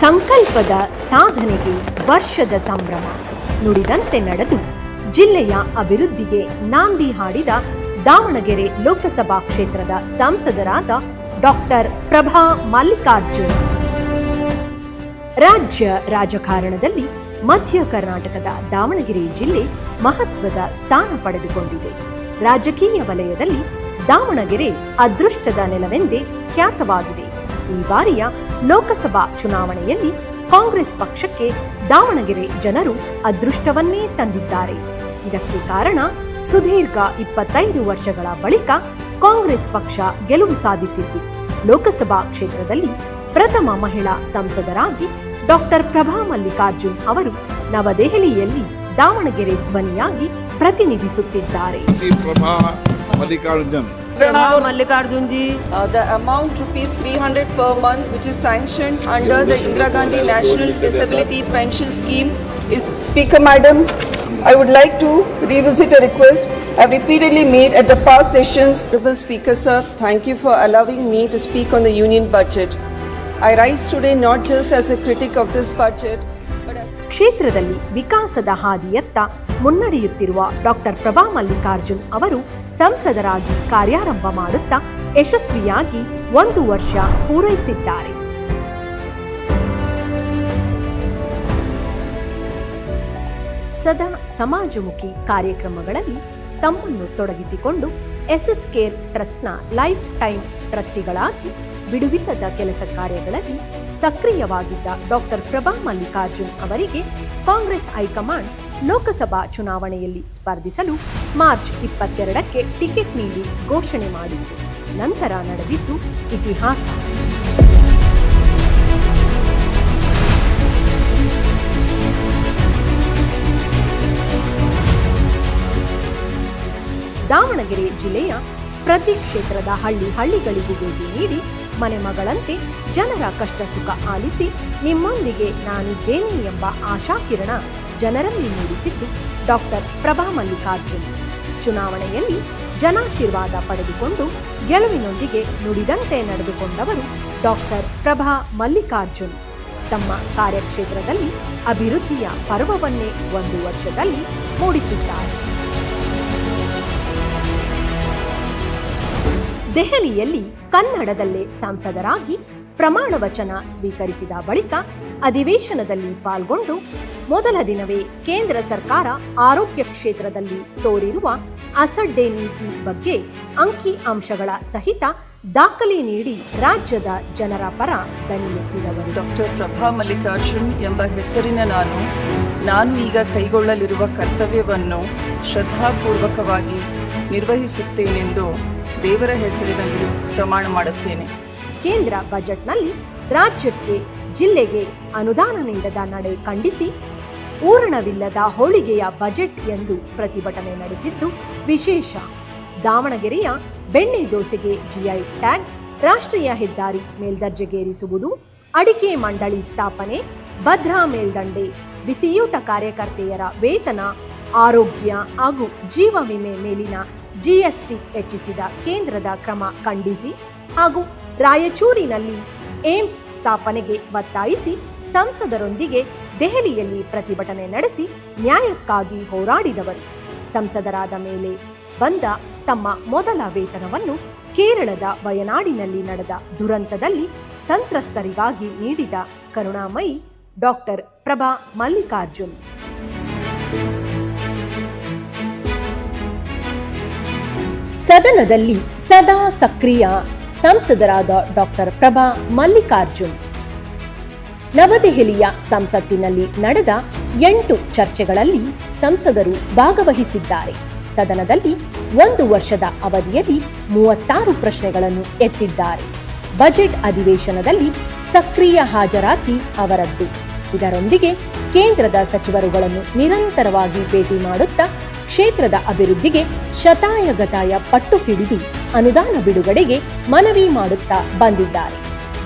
ಸಂಕಲ್ಪದ ಸಾಧನೆಗೆ ವರ್ಷದ ಸಂಭ್ರಮ, ನುಡಿದಂತೆ ನಡೆದು ಜಿಲ್ಲೆಯ ಅಭಿವೃದ್ಧಿಗೆ ನಾಂದಿ ಹಾಡಿದ ದಾವಣಗೆರೆ ಲೋಕಸಭಾ ಕ್ಷೇತ್ರದ ಸಂಸದರಾದ ಡಾಕ್ಟರ್ ಪ್ರಭಾ ಮಲ್ಲಿಕಾರ್ಜುನ್. ರಾಜ್ಯ ರಾಜಕಾರಣದಲ್ಲಿ ಮಧ್ಯ ಕರ್ನಾಟಕದ ದಾವಣಗೆರೆ ಜಿಲ್ಲೆ ಮಹತ್ವದ ಸ್ಥಾನ ಪಡೆದುಕೊಂಡಿದೆ. ರಾಜಕೀಯ ವಲಯದಲ್ಲಿ ದಾವಣಗೆರೆ ಅದೃಷ್ಟದ ನೆಲವೆಂದೇ ಖ್ಯಾತವಾಗಿದೆ. ಈ ಬಾರಿಯ ಲೋಕಸಭಾ ಚುನಾವಣೆಯಲ್ಲಿ ಕಾಂಗ್ರೆಸ್ ಪಕ್ಷಕ್ಕೆ ದಾವಣಗೆರೆ ಜನರು ಅದೃಷ್ಟವನ್ನೇ ತಂದಿದ್ದಾರೆ. ಇದಕ್ಕೆ ಕಾರಣ ಸುದೀರ್ಘ 25 ವರ್ಷಗಳ ಬಳಿಕ ಕಾಂಗ್ರೆಸ್ ಪಕ್ಷ ಗೆಲುವು ಸಾಧಿಸಿದ್ದು. ಲೋಕಸಭಾ ಕ್ಷೇತ್ರದಲ್ಲಿ ಪ್ರಥಮ ಮಹಿಳಾ ಸಂಸದರಾಗಿ ಡಾಕ್ಟರ್ ಪ್ರಭಾ ಮಲ್ಲಿಕಾರ್ಜುನ್ ಅವರು ನವದೆಹಲಿಯಲ್ಲಿ ದಾವಣಗೆರೆ ಧ್ವನಿಯಾಗಿ ಪ್ರತಿನಿಧಿಸುತ್ತಿದ್ದಾರೆ. Mallikarjun ji, the amount rupees 300 per month which is sanctioned under the Indira Gandhi National Disability Pension Scheme is... Speaker Madam, I would like to revisit a request I have repeatedly made at the past sessions. Honorable Speaker sir, thank you for allowing me to speak on the union budget. I rise today not just as a critic of this budget but as... ಕ್ಷೇತ್ರದಲ್ಲಿ ವಿಕಾಸದ ಹಾದಿಯತ್ತ ಮುನ್ನಡೆಯುತ್ತಿರುವ doctor Prabha Mallikarjun ಅವರು ಸಂಸದರಾಗಿ ಕಾರ್ಯಾರಂಭ ಮಾಡುತ್ತಾ ಯಶಸ್ವಿಯಾಗಿ 1 ವರ್ಷ ಪೂರೈಸಿದ್ದಾರೆ. ಸದಾ ಸಮಾಜಮುಖಿ ಕಾರ್ಯಕ್ರಮಗಳಲ್ಲಿ ತಮ್ಮನ್ನು ತೊಡಗಿಸಿಕೊಂಡು ಎಸ್ಎಸ್ ಕೇರ್ ಟ್ರಸ್ಟ್ನ ಲೈಫ್ ಟೈಮ್ ಟ್ರಸ್ಟಿಗಳಾಗಿ ಬಿಡುವಿಲ್ಲದ ಕೆಲಸ ಕಾರ್ಯಗಳಲ್ಲಿ ಸಕ್ರಿಯವಾಗಿದ್ದ ಡಾಕ್ಟರ್ ಪ್ರಭಾ ಮಲ್ಲಿಕಾರ್ಜುನ್ ಅವರಿಗೆ ಕಾಂಗ್ರೆಸ್ ಹೈಕಮಾಂಡ್ ಲೋಕಸಭಾ ಚುನಾವಣೆಯಲ್ಲಿ ಸ್ಪರ್ಧಿಸಲು ಮಾರ್ಚ್ 22ಕ್ಕೆ ಟಿಕೆಟ್ ನೀಡಿ ಘೋಷಣೆ ಮಾಡಿತ್ತು. ನಂತರ ನಡೆದಿದ್ದು ಇತಿಹಾಸ. ದಾವಣಗೆರೆ ಜಿಲ್ಲೆಯ ಪ್ರತಿ ಕ್ಷೇತ್ರದ ಹಳ್ಳಿಗಳಿಗೂ ಭೇಟಿ ನೀಡಿ ಮನೆ ಮಗಳಂತೆ ಜನರ ಕಷ್ಟ ಸುಖ ಆಲಿಸಿ ನಿಮ್ಮೊಂದಿಗೆ ನಾನಿದ್ದೇನೆ ಎಂಬ ಆಶಾಕಿರಣ ಜನರಲ್ಲಿ ಮೂಡಿಸಿದ್ದು ಡಾಕ್ಟರ್ ಪ್ರಭಾ ಮಲ್ಲಿಕಾರ್ಜುನ್. ಚುನಾವಣೆಯಲ್ಲಿ ಜನಾಶೀರ್ವಾದ ಪಡೆದುಕೊಂಡು ಗೆಲುವಿನೊಂದಿಗೆ ನುಡಿದಂತೆ ನಡೆದುಕೊಂಡವರು ಡಾಕ್ಟರ್ ಪ್ರಭಾ ಮಲ್ಲಿಕಾರ್ಜುನ್. ತಮ್ಮ ಕಾರ್ಯಕ್ಷೇತ್ರದಲ್ಲಿ ಅಭಿವೃದ್ಧಿಯ ಪರ್ವವನ್ನೇ 1 ವರ್ಷದಲ್ಲಿ ಮೂಡಿಸಿದ್ದಾರೆ. ದೆಹಲಿಯಲ್ಲಿ ಕನ್ನಡದಲ್ಲೇ ಸಂಸದರಾಗಿ ಪ್ರಮಾಣ ವಚನ ಸ್ವೀಕರಿಸಿದ ಬಳಿಕ ಅಧಿವೇಶನದಲ್ಲಿ ಪಾಲ್ಗೊಂಡು ಮೊದಲ ದಿನವೇ ಕೇಂದ್ರ ಸರ್ಕಾರ ಆರೋಗ್ಯ ಕ್ಷೇತ್ರದಲ್ಲಿ ತೋರಿರುವ ಅಸಡ್ಡೆ ನೀತಿ ಬಗ್ಗೆ ಅಂಕಿ ಅಂಶಗಳ ಸಹಿತ ದಾಖಲೆ ನೀಡಿ ರಾಜ್ಯದ ಜನರ ಪರ ದನಿ ಎತ್ತಿದವರು. ಡಾಕ್ಟರ್ ಪ್ರಭಾ ಮಲ್ಲಿಕಾರ್ಜುನ್ ಎಂಬ ಹೆಸರಿನ ನಾನು ಈಗ ಕೈಗೊಳ್ಳಲಿರುವ ಕರ್ತವ್ಯವನ್ನು ಶ್ರದ್ಧಾಪೂರ್ವಕವಾಗಿ ನಿರ್ವಹಿಸುತ್ತೇನೆಂದು ದೇವರ ಹೆಸರಿನಲ್ಲಿ ಪ್ರಮಾಣ ಮಾಡುತ್ತೇನೆ. ಕೇಂದ್ರ ಬಜೆಟ್ನಲ್ಲಿ ರಾಜ್ಯಕ್ಕೆ ಜಿಲ್ಲೆಗೆ ಅನುದಾನ ನೀಡದ ನಡೆ ಖಂಡಿಸಿ ಪೂರಣವಿಲ್ಲದ ಹೋಳಿಗೆಯ ಬಜೆಟ್ ಎಂದು ಪ್ರತಿಭಟನೆ ನಡೆಸಿದ್ದು ವಿಶೇಷ. ದಾವಣಗೆರೆಯ ಬೆಣ್ಣೆ ದೋಸೆಗೆ ಜಿಐ ಟ್ಯಾಗ್, ರಾಷ್ಟ್ರೀಯ ಹೆದ್ದಾರಿ ಮೇಲ್ದರ್ಜೆಗೇರಿಸುವುದು, ಅಡಿಕೆ ಮಂಡಳಿ ಸ್ಥಾಪನೆ, ಭದ್ರಾ ಮೇಲ್ದಂಡೆ, ಬಿಸಿಯೂಟ ಕಾರ್ಯಕರ್ತೆಯರ ವೇತನ, ಆರೋಗ್ಯ ಹಾಗೂ ಜೀವ ವಿಮೆ ಮೇಲಿನ ಜಿಎಸ್ಟಿ ಹೆಚ್ಚಿಸಿದ ಕೇಂದ್ರದ ಕ್ರಮ ಖಂಡಿಸಿ ಹಾಗೂ ರಾಯಚೂರಿನಲ್ಲಿ ಏಮ್ಸ್ ಸ್ಥಾಪನೆಗೆ ಒತ್ತಾಯಿಸಿ ಸಂಸದರೊಂದಿಗೆ ದೆಹಲಿಯಲ್ಲಿ ಪ್ರತಿಭಟನೆ ನಡೆಸಿ ನ್ಯಾಯಕ್ಕಾಗಿ ಹೋರಾಡಿದವರು. ಸಂಸದರಾದ ಮೇಲೆ ಬಂದ ತಮ್ಮ ಮೊದಲ ವೇತನವನ್ನು ಕೇರಳದ ವಯನಾಡಿನಲ್ಲಿ ನಡೆದ ದುರಂತದಲ್ಲಿ ಸಂತ್ರಸ್ತರಿಗಾಗಿ ನೀಡಿದ ಕರುಣಾಮಯಿ ಡಾಕ್ಟರ್ ಪ್ರಭಾ ಮಲ್ಲಿಕಾರ್ಜುನ್. ಸದನದಲ್ಲಿ ಸದಾ ಸಕ್ರಿಯ ಸಂಸದರಾದ ಡಾಕ್ಟರ್ ಪ್ರಭಾ ಮಲ್ಲಿಕಾರ್ಜುನ್ ನವದೆಹಲಿಯ ಸಂಸತ್ತಿನಲ್ಲಿ ನಡೆದ 8 ಚರ್ಚೆಗಳಲ್ಲಿ ಸಂಸದರು ಭಾಗವಹಿಸಿದ್ದಾರೆ. ಸದನದಲ್ಲಿ 1 ವರ್ಷದ ಅವಧಿಯಲ್ಲಿ 36 ಪ್ರಶ್ನೆಗಳನ್ನು ಎತ್ತಿದ್ದಾರೆ. ಬಜೆಟ್ ಅಧಿವೇಶನದಲ್ಲಿ ಸಕ್ರಿಯ ಹಾಜರಾತಿ ಅವರದ್ದು. ಇದರೊಂದಿಗೆ ಕೇಂದ್ರದ ಸಚಿವರುಗಳನ್ನು ನಿರಂತರವಾಗಿ ಭೇಟಿ ಮಾಡುತ್ತಾ ಕ್ಷೇತ್ರದ ಅಭಿವೃದ್ಧಿಗೆ ಶತಾಯಗತಾಯ ಪಟ್ಟು ಹಿಡಿದು ಅನುದಾನ ಬಿಡುಗಡೆಗೆ ಮನವಿ ಮಾಡುತ್ತಾ ಬಂದಿದ್ದಾರೆ.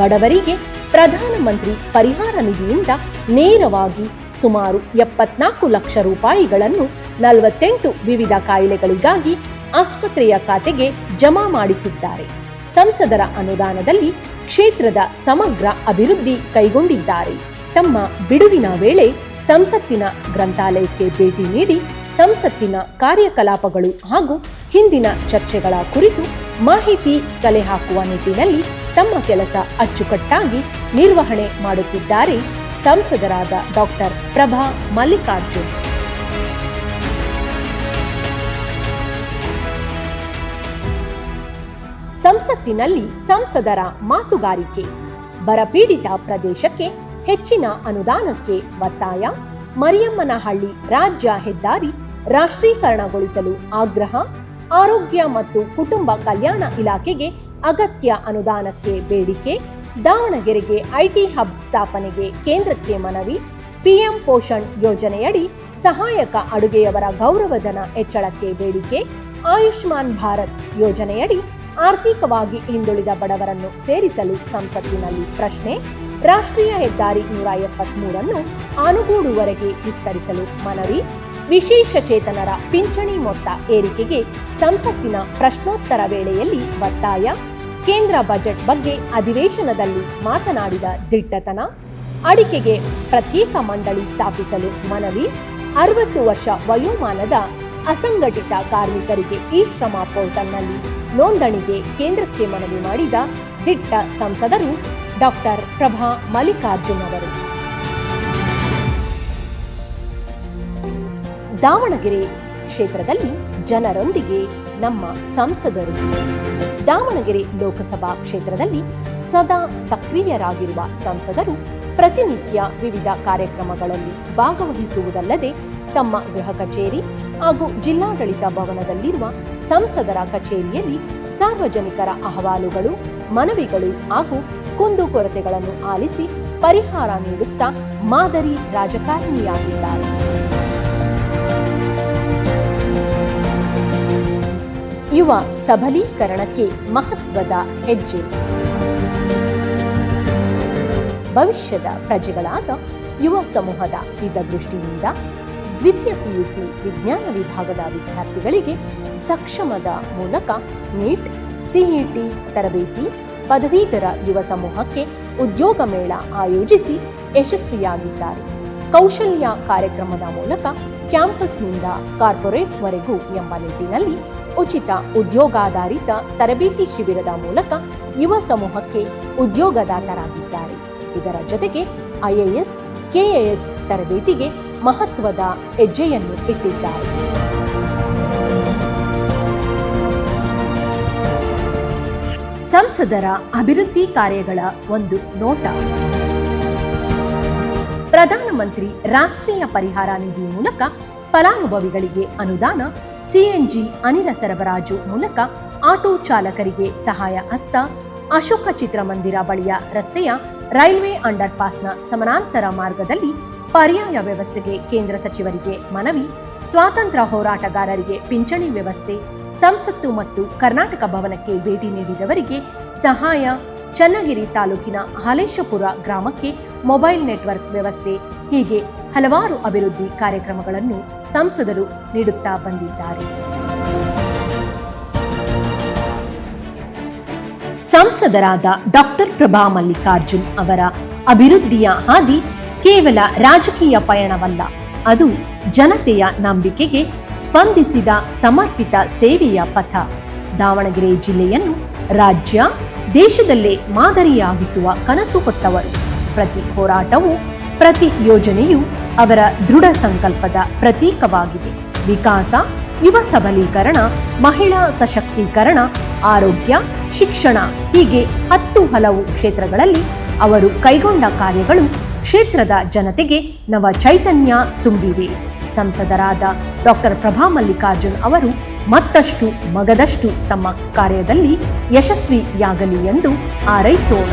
ಬಡವರಿಗೆ ಪ್ರಧಾನಮಂತ್ರಿ ಪರಿಹಾರ ನಿಧಿಯಿಂದ ನೇರವಾಗಿ ಸುಮಾರು 74 ಲಕ್ಷ ರೂಪಾಯಿಗಳನ್ನು 48 ವಿವಿಧ ಕಾಯಿಲೆಗಳಿಗಾಗಿ ಆಸ್ಪತ್ರೆಯ ಖಾತೆಗೆ ಜಮಾ ಮಾಡಿಸಿದ್ದಾರೆ. ಸಂಸದರ ಅನುದಾನದಲ್ಲಿ ಕ್ಷೇತ್ರದ ಸಮಗ್ರ ಅಭಿವೃದ್ಧಿ ಕೈಗೊಂಡಿದ್ದಾರೆ. ತಮ್ಮ ಬಿಡುವಿನ ವೇಳೆ ಸಂಸತ್ತಿನ ಗ್ರಂಥಾಲಯಕ್ಕೆ ಭೇಟಿ ನೀಡಿ ಸಂಸತ್ತಿನ ಕಾರ್ಯಕಲಾಪಗಳು ಹಾಗೂ ಹಿಂದಿನ ಚರ್ಚೆಗಳ ಕುರಿತು ಮಾಹಿತಿ ಕಲೆ ಹಾಕುವ ನಿಟ್ಟಿನಲ್ಲಿ ತಮ್ಮ ಕೆಲಸ ಅಚ್ಚುಕಟ್ಟಾಗಿ ನಿರ್ವಹಣೆ ಮಾಡುತ್ತಿದ್ದಾರೆ ಸಂಸದರಾದ ಡಾಕ್ಟರ್ ಪ್ರಭಾ ಮಲ್ಲಿಕಾರ್ಜುನ್. ಸಂಸತ್ತಿನಲ್ಲಿ ಸಂಸದರ ಮಾತುಗಾರಿಕೆ. ಬರಪೀಡಿತ ಪ್ರದೇಶಕ್ಕೆ ಹೆಚ್ಚಿನ ಅನುದಾನಕ್ಕೆ ಒತ್ತಾಯ. ಮರಿಯಮ್ಮನಹಳ್ಳಿ ರಾಜ್ಯ ಹೆದ್ದಾರಿ ರಾಷ್ಟ್ರೀಕರಣಗೊಳಿಸಲು ಆಗ್ರಹ. ಆರೋಗ್ಯ ಮತ್ತು ಕುಟುಂಬ ಕಲ್ಯಾಣ ಇಲಾಖೆಗೆ ಅಗತ್ಯ ಅನುದಾನಕ್ಕೆ ಬೇಡಿಕೆ. ದಾವಣಗೆರೆಗೆ ಐಟಿ ಹಬ್ ಸ್ಥಾಪನೆಗೆ ಕೇಂದ್ರಕ್ಕೆ ಮನವಿ. ಪಿಎಂ ಪೋಷಣ್ ಯೋಜನೆಯಡಿ ಸಹಾಯಕ ಅಡುಗೆಯವರ ಗೌರವಧನ ಹೆಚ್ಚಳಕ್ಕೆ ಬೇಡಿಕೆ. ಆಯುಷ್ಮಾನ್ ಭಾರತ್ ಯೋಜನೆಯಡಿ ಆರ್ಥಿಕವಾಗಿ ಹಿಂದುಳಿದ ಬಡವರನ್ನು ಸೇರಿಸಲು ಸಂಸತ್ತಿನಲ್ಲಿ ಪ್ರಶ್ನೆ. ರಾಷ್ಟ್ರೀಯ ಹೆದ್ದಾರಿ 173 ಆನುಗೂಡುವರೆಗೆ ವಿಸ್ತರಿಸಲು ಮನವಿ. ವಿಶೇಷ ಚೇತನರ ಪಿಂಚಣಿ ಮೊತ್ತ ಏರಿಕೆಗೆ ಸಂಸತ್ತಿನ ಪ್ರಶ್ನೋತ್ತರ ವೇಳೆಯಲ್ಲಿ ಒತ್ತಾಯ. ಕೇಂದ್ರ ಬಜೆಟ್ ಬಗ್ಗೆ ಅಧಿವೇಶನದಲ್ಲಿ ಮಾತನಾಡಿದ ದಿಟ್ಟತನ. ಅಡಿಕೆಗೆ ಪ್ರತ್ಯೇಕ ಮಂಡಳಿ ಸ್ಥಾಪಿಸಲು ಮನವಿ. 60 ವರ್ಷ ವಯೋಮಾನದ ಅಸಂಘಟಿತ ಕಾರ್ಮಿಕರಿಗೆ ಈ ಶ್ರಮ ಪೋರ್ಟಲ್ನಲ್ಲಿ ನೋಂದಣಿಗೆ ಕೇಂದ್ರಕ್ಕೆ ಮನವಿ ಮಾಡಿದ ದಿಟ್ಟ ಸಂಸದರು ಡಾಕ್ಟರ್ ಪ್ರಭಾ ಮಲ್ಲಿಕಾರ್ಜುನ್ ಅವರು. ದಾವಣಗೆರೆ ಕ್ಷೇತ್ರದಲ್ಲಿ ಜನರೊಂದಿಗೆ ನಮ್ಮ ಸಂಸದರು. ದಾವಣಗೆರೆ ಲೋಕಸಭಾ ಕ್ಷೇತ್ರದಲ್ಲಿ ಸದಾ ಸಕ್ರಿಯರಾಗಿರುವ ಸಂಸದರು ಪ್ರತಿನಿತ್ಯ ವಿವಿಧ ಕಾರ್ಯಕ್ರಮಗಳಲ್ಲಿ ಭಾಗವಹಿಸುವುದಲ್ಲದೆ ತಮ್ಮ ಗೃಹ ಕಚೇರಿ ಹಾಗೂ ಜಿಲ್ಲಾಡಳಿತ ಭವನದಲ್ಲಿರುವ ಸಂಸದರ ಕಚೇರಿಯಲ್ಲಿ ಸಾರ್ವಜನಿಕರ ಅಹವಾಲುಗಳು, ಮನವಿಗಳು ಹಾಗೂ ಕುಂದುಕೊರತೆಗಳನ್ನು ಆಲಿಸಿ ಪರಿಹಾರ ನೀಡುತ್ತಾ ಮಾದರಿ ರಾಜಕಾರಣಿಯಾಗಿದ್ದಾರೆ. ಯುವ ಸಬಲೀಕರಣಕ್ಕೆ ಮಹತ್ವದ ಹೆಜ್ಜೆ. ಭವಿಷ್ಯದ ಪ್ರಜೆಗಳಾದ ಯುವ ಸಮೂಹದ ಹಿತದೃಷ್ಟಿಯಿಂದ ದ್ವಿತೀಯ ಪಿಯುಸಿ ವಿಜ್ಞಾನ ವಿಭಾಗದ ವಿದ್ಯಾರ್ಥಿಗಳಿಗೆ ಸಕ್ಷಮದ ಮೂಲಕ ನೀಟ್, ಸಿಇಟಿ ತರಬೇತಿ, ಪದವೀಧರ ಯುವ ಸಮೂಹಕ್ಕೆ ಉದ್ಯೋಗ ಮೇಳ ಆಯೋಜಿಸಿ ಯಶಸ್ವಿಯಾಗಿದ್ದಾರೆ. ಕೌಶಲ್ಯ ಕಾರ್ಯಕ್ರಮದ ಮೂಲಕ ಕ್ಯಾಂಪಸ್ನಿಂದ ಕಾರ್ಪೊರೇಟ್ವರೆಗೂ ಎಂಬ ನಿಟ್ಟಿನಲ್ಲಿ ಉಚಿತ ಉದ್ಯೋಗಾಧಾರಿತ ತರಬೇತಿ ಶಿಬಿರದ ಮೂಲಕ ಯುವ ಸಮೂಹಕ್ಕೆ ಉದ್ಯೋಗದಾತರಾಗಿದ್ದಾರೆ. ಇದರ ಜೊತೆಗೆ ಐಎಎಸ್, ಕೆಎಎಸ್ ತರಬೇತಿಗೆ ಮಹತ್ವದ ಹೆಜ್ಜೆಯನ್ನು ಇಟ್ಟಿದ್ದಾರೆ. ಸಂಸದರ ಅಭಿವೃದ್ಧಿ ಕಾರ್ಯಗಳ ಒಂದು ನೋಟ. ಪ್ರಧಾನಮಂತ್ರಿ ರಾಷ್ಟ್ರೀಯ ಪರಿಹಾರ ನಿಧಿ ಮೂಲಕ ಫಲಾನುಭವಿಗಳಿಗೆ ಅನುದಾನ. ಸಿಎನ್ಜಿ ಅನಿಲ ಸರಬರಾಜು ಮೂಲಕ ಆಟೋ ಚಾಲಕರಿಗೆ ಸಹಾಯ ಹಸ್ತ. ಅಶೋಕ ಚಿತ್ರಮಂದಿರ ಬಳಿಯ ರಸ್ತೆಯ ರೈಲ್ವೆ ಅಂಡರ್ ಪಾಸ್ನ ಸಮಾನಾಂತರ ಮಾರ್ಗದಲ್ಲಿ ಪರ್ಯಾಯ ವ್ಯವಸ್ಥೆಗೆ ಕೇಂದ್ರ ಸಚಿವರಿಗೆ ಮನವಿ. ಸ್ವಾತಂತ್ರ್ಯ ಹೋರಾಟಗಾರರಿಗೆ ಪಿಂಚಣಿ ವ್ಯವಸ್ಥೆ. ಸಂಸತ್ತು ಮತ್ತು ಕರ್ನಾಟಕ ಭವನಕ್ಕೆ ಭೇಟಿ ನೀಡಿದವರಿಗೆ ಸಹಾಯ. ಚನ್ನಗಿರಿ ತಾಲೂಕಿನ ಹಾಲೇಶಪುರ ಗ್ರಾಮಕ್ಕೆ ಮೊಬೈಲ್ ನೆಟ್ವರ್ಕ್ ವ್ಯವಸ್ಥೆ. ಹೀಗೆ ಹಲವಾರು ಅಭಿವೃದ್ಧಿ ಕಾರ್ಯಕ್ರಮಗಳನ್ನು ಸಂಸದರು ನೀಡುತ್ತಾ ಬಂದಿದ್ದಾರೆ. ಸಂಸದರಾದ ಡಾಕ್ಟರ್ ಪ್ರಭಾ ಮಲ್ಲಿಕಾರ್ಜುನ್ ಅವರ ಅಭಿವೃದ್ಧಿಯ ಹಾದಿ ಕೇವಲ ರಾಜಕೀಯ ಪಯಣವಲ್ಲ, ಅದು ಜನತೆಯ ನಂಬಿಕೆಗೆ ಸ್ಪಂದಿಸಿದ ಸಮರ್ಪಿತ ಸೇವೆಯ ಪಥ. ದಾವಣಗೆರೆ ಜಿಲ್ಲೆಯನ್ನು ರಾಜ್ಯ, ದೇಶದಲ್ಲೇ ಮಾದರಿಯಾಗಿಸುವ ಕನಸು ಹೊತ್ತವರು. ಪ್ರತಿ ಹೋರಾಟವೂ, ಪ್ರತಿ ಯೋಜನೆಯೂ ಅವರ ದೃಢ ಸಂಕಲ್ಪದ ಪ್ರತೀಕವಾಗಿದೆ. ವಿಕಾಸ, ಯುವ ಸಬಲೀಕರಣ, ಮಹಿಳಾ ಸಶಕ್ತೀಕರಣ, ಆರೋಗ್ಯ, ಶಿಕ್ಷಣ ಹೀಗೆ 10 ಹಲವು ಕ್ಷೇತ್ರಗಳಲ್ಲಿ ಅವರು ಕೈಗೊಂಡ ಕಾರ್ಯಗಳು ಕ್ಷೇತ್ರದ ಜನತೆಗೆ ನವ ಚೈತನ್ಯ ತುಂಬಿವೆ. ಸಂಸದರಾದ ಡಾಕ್ಟರ್ ಪ್ರಭಾ ಮಲ್ಲಿಕಾರ್ಜುನ್ ಅವರು ಮತ್ತಷ್ಟು ಮಗದಷ್ಟು ತಮ್ಮ ಕಾರ್ಯದಲ್ಲಿ ಯಶಸ್ವಿಯಾಗಲಿ ಎಂದು ಹಾರೈಸೋಣ.